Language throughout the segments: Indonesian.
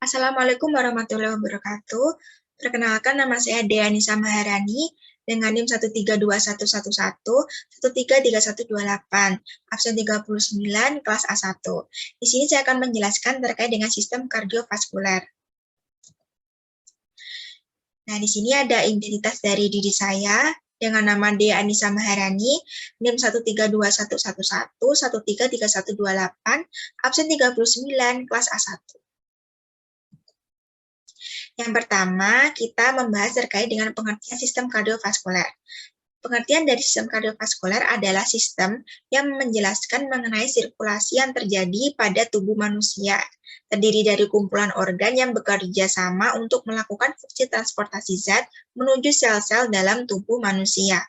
Assalamualaikum warahmatullahi wabarakatuh. Perkenalkan, nama saya Deanisa Maharani dengan NIM 1321111 1333128, absen 39, kelas A1. Di sini saya akan menjelaskan terkait dengan sistem kardiovaskuler. Nah, di sini ada identitas dari diri saya dengan nama Deanisa Maharani, NIM 1321111 1333128, absen 39, kelas A1. Yang pertama, kita membahas terkait dengan pengertian sistem kardiovaskuler. Pengertian dari sistem kardiovaskuler adalah sistem yang menjelaskan mengenai sirkulasi yang terjadi pada tubuh manusia, terdiri dari kumpulan organ yang bekerja sama untuk melakukan fungsi transportasi zat menuju sel-sel dalam tubuh manusia.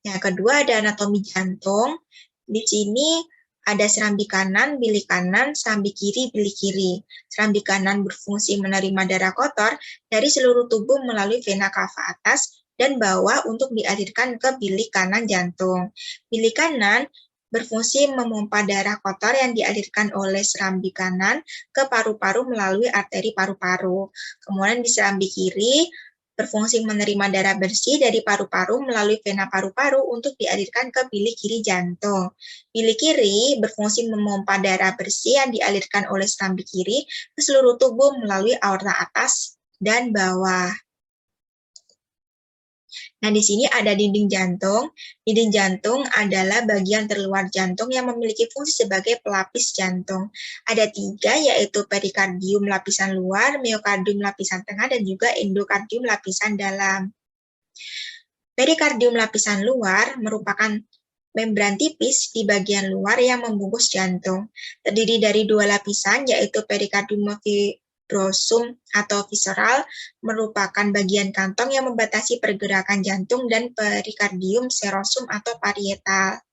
Yang kedua ada anatomi jantung. Di sini ada serambi kanan, bilik kanan, serambi kiri, bilik kiri. Serambi kanan berfungsi menerima darah kotor dari seluruh tubuh melalui vena cava atas dan bawah untuk dialirkan ke bilik kanan jantung. Bilik kanan berfungsi memompa darah kotor yang dialirkan oleh serambi kanan ke paru-paru melalui arteri paru-paru. Kemudian di serambi kiri berfungsi menerima darah bersih dari paru-paru melalui vena paru-paru untuk dialirkan ke bilik kiri jantung. Bilik kiri berfungsi memompa darah bersih yang dialirkan oleh serambi kiri ke seluruh tubuh melalui aorta atas dan bawah. Nah, di sini ada dinding jantung. Dinding jantung adalah bagian terluar jantung yang memiliki fungsi sebagai pelapis jantung. Ada 3, yaitu perikardium lapisan luar, miokardium lapisan tengah, dan juga endokardium lapisan dalam. Perikardium lapisan luar merupakan membran tipis di bagian luar yang membungkus jantung. Terdiri dari 2 lapisan, yaitu perikardium fibrosum atau visceral, merupakan bagian kantong yang membatasi pergerakan jantung, dan perikardium serosum atau parietal.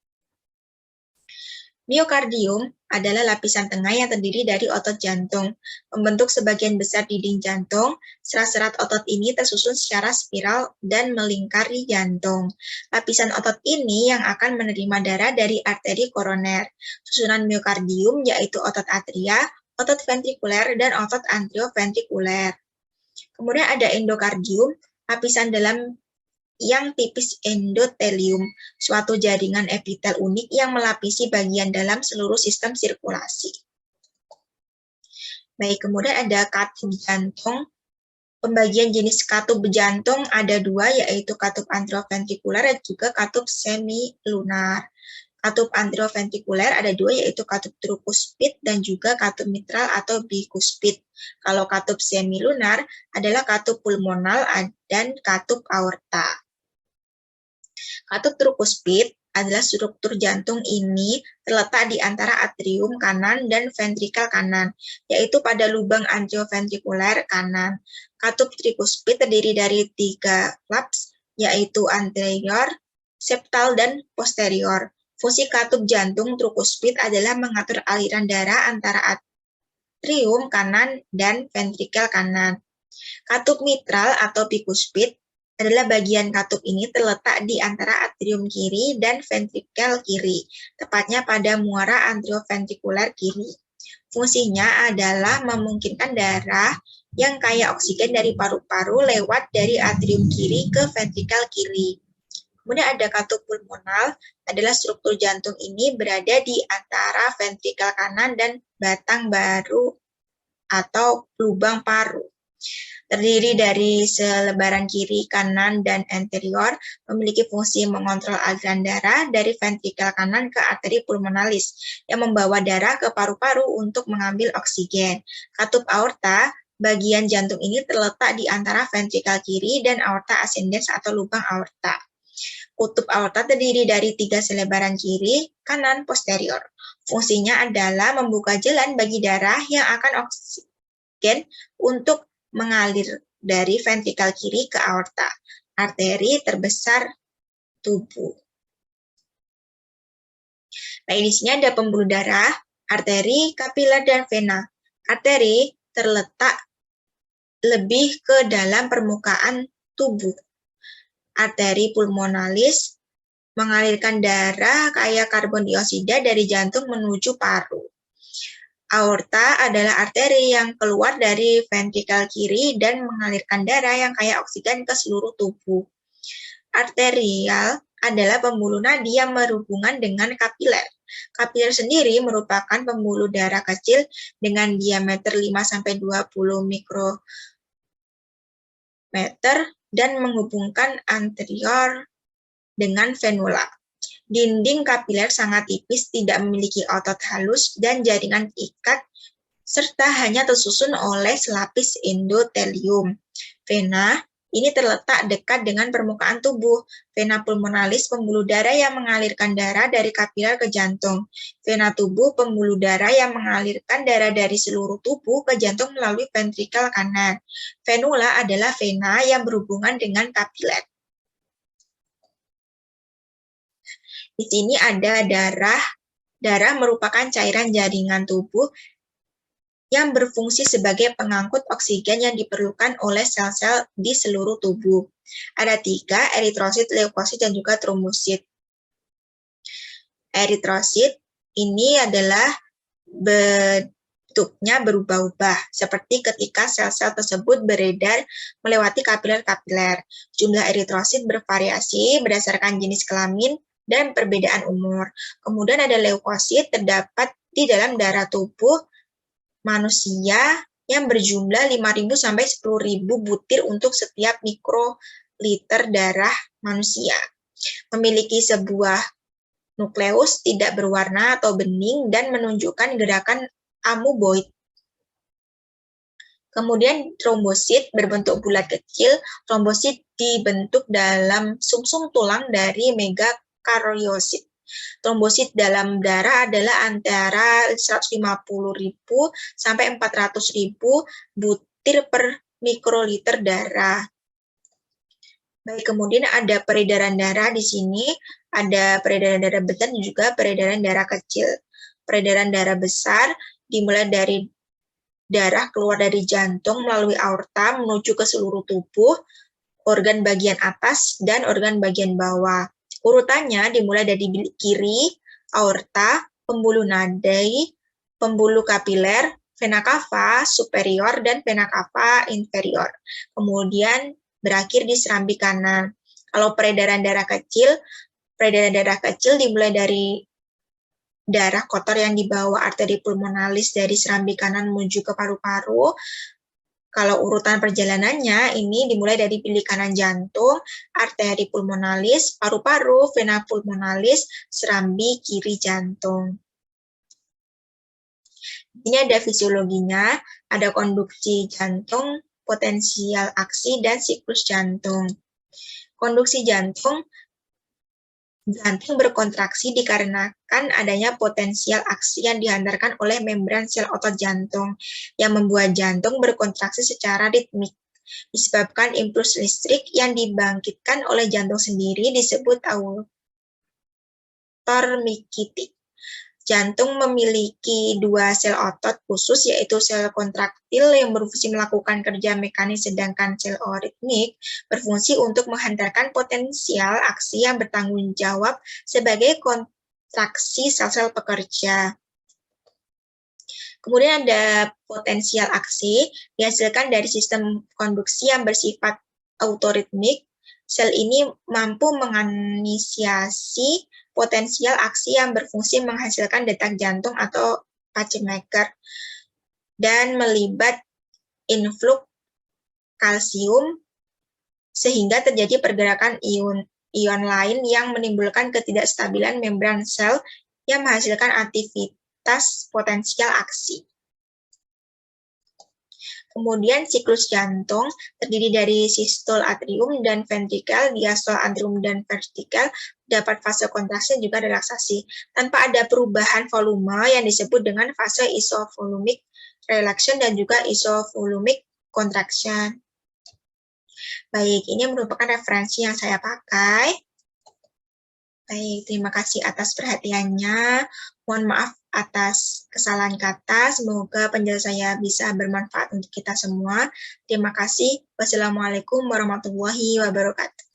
Miokardium adalah lapisan tengah yang terdiri dari otot jantung. Membentuk sebagian besar dinding jantung, serat-serat otot ini tersusun secara spiral dan melingkari jantung. Lapisan otot ini yang akan menerima darah dari arteri koroner. Susunan miokardium yaitu otot atria, otot ventrikuler, dan otot antrioventrikuler. Kemudian ada endokardium, lapisan dalam yang tipis endotelium, suatu jaringan epitel unik yang melapisi bagian dalam seluruh sistem sirkulasi. Baik, kemudian ada katup jantung. Pembagian jenis katup jantung ada 2, yaitu katup anteroventrikuler dan juga katup semilunar. Katup anteroventrikuler ada 2, yaitu katup tricuspid dan juga katup mitral atau bicuspid. Kalau katup semilunar adalah katup pulmonal dan katup aorta. Katup tricuspid adalah struktur jantung ini terletak di antara atrium kanan dan ventrikel kanan, yaitu pada lubang anteroventrikuler kanan. Katup tricuspid terdiri dari 3 flaps, yaitu anterior, septal, dan posterior. Fungsi katup jantung tricuspid adalah mengatur aliran darah antara atrium kanan dan ventrikel kanan. Katup mitral atau bicuspid adalah bagian katup ini terletak di antara atrium kiri dan ventrikel kiri, tepatnya pada muara anteroventrikuler kiri. Fungsinya adalah memungkinkan darah yang kaya oksigen dari paru-paru lewat dari atrium kiri ke ventrikel kiri. Kemudian ada katup pulmonal, adalah struktur jantung ini berada di antara ventrikel kanan dan batang baru atau lubang paru. Terdiri dari selebaran kiri, kanan, dan anterior, memiliki fungsi mengontrol aliran darah dari ventrikel kanan ke arteri pulmonalis yang membawa darah ke paru-paru untuk mengambil oksigen. Katup aorta, bagian jantung ini terletak di antara ventrikel kiri dan aorta ascendens atau lubang aorta. Kutub aorta terdiri dari 3 selebaran kiri, kanan, posterior. Fungsinya adalah membuka jalan bagi darah yang akan oksigen untuk mengalir dari ventrikel kiri ke aorta, arteri terbesar tubuh. Baik, di sini ada pembuluh darah, arteri, kapiler, dan vena. Arteri terletak lebih ke dalam permukaan tubuh. Arteri pulmonalis mengalirkan darah kaya karbon dioksida dari jantung menuju paru. Aorta adalah arteri yang keluar dari ventrikel kiri dan mengalirkan darah yang kaya oksigen ke seluruh tubuh. Arterial adalah pembuluh nadi yang berhubungan dengan kapiler. Kapiler sendiri merupakan pembuluh darah kecil dengan diameter 5–20 mikrometer dan menghubungkan anterior dengan venula. Dinding kapiler sangat tipis, tidak memiliki otot halus dan jaringan ikat, serta hanya tersusun oleh selapis endotelium. Vena ini terletak dekat dengan permukaan tubuh. Vena pulmonalis, pembuluh darah yang mengalirkan darah dari kapiler ke jantung. Vena tubuh, pembuluh darah yang mengalirkan darah dari seluruh tubuh ke jantung melalui ventrikel kanan. Venula adalah vena yang berhubungan dengan kapiler. Di sini ada darah. Darah merupakan cairan jaringan tubuh yang berfungsi sebagai pengangkut oksigen yang diperlukan oleh sel-sel di seluruh tubuh. Ada 3, eritrosit, leukosit, dan juga trombosit. Eritrosit ini adalah bentuknya berubah-ubah, seperti ketika sel-sel tersebut beredar melewati kapiler-kapiler. Jumlah eritrosit bervariasi berdasarkan jenis kelamin dan perbedaan umur. Kemudian ada leukosit, terdapat di dalam darah tubuh manusia yang berjumlah 5.000 sampai 10.000 butir untuk setiap mikroliter darah manusia. Memiliki sebuah nukleus tidak berwarna atau bening dan menunjukkan gerakan amoeboid. Kemudian trombosit berbentuk bulat kecil. Trombosit dibentuk dalam sumsum tulang dari megakaryosit. Trombosit dalam darah adalah antara 150.000 sampai 400.000 butir per mikroliter darah. Baik, kemudian ada peredaran darah di sini, ada peredaran darah besar dan juga peredaran darah kecil. Peredaran darah besar dimulai dari darah keluar dari jantung melalui aorta menuju ke seluruh tubuh, organ bagian atas, dan organ bagian bawah. Urutannya dimulai dari bilik kiri, aorta, pembuluh nadi, pembuluh kapiler, vena cava superior, dan vena cava inferior. Kemudian berakhir di serambi kanan. Kalau peredaran darah kecil dimulai dari darah kotor yang dibawa arteri pulmonalis dari serambi kanan menuju ke paru-paru. Kalau urutan perjalanannya, ini dimulai dari bilik kanan jantung, arteri pulmonalis, paru-paru, vena pulmonalis, serambi kiri jantung. Ini ada fisiologinya, ada konduksi jantung, potensial aksi, dan siklus jantung. Konduksi jantung berkontraksi dikarenakan adanya potensial aksi yang dihantarkan oleh membran sel otot jantung yang membuat jantung berkontraksi secara ritmik. Disebabkan impuls listrik yang dibangkitkan oleh jantung sendiri disebut autormikitik. Jantung memiliki 2 sel otot khusus, yaitu sel kontraktil yang berfungsi melakukan kerja mekanis, sedangkan sel aritmik berfungsi untuk menghantarkan potensial aksi yang bertanggung jawab sebagai kontraksi sel-sel pekerja. Kemudian ada potensial aksi dihasilkan dari sistem konduksi yang bersifat autoritmik. Sel ini mampu menginisiasi potensial aksi yang berfungsi menghasilkan detak jantung atau pacemaker dan melibat influx kalsium sehingga terjadi pergerakan ion lain yang menimbulkan ketidakstabilan membran sel yang menghasilkan aktivitas potensial aksi. Kemudian siklus jantung terdiri dari sistol atrium dan ventrikel, diastol atrium dan ventrikel, dapat fase kontraksi juga relaksasi. Tanpa ada perubahan volume yang disebut dengan fase isovolumic relaxation dan juga isovolumic contraction. Baik, ini merupakan referensi yang saya pakai. Baik, terima kasih atas perhatiannya. Mohon maaf atas kesalahan kata. Semoga penjelasan saya bisa bermanfaat untuk kita semua. Terima kasih. Wassalamualaikum warahmatullahi wabarakatuh.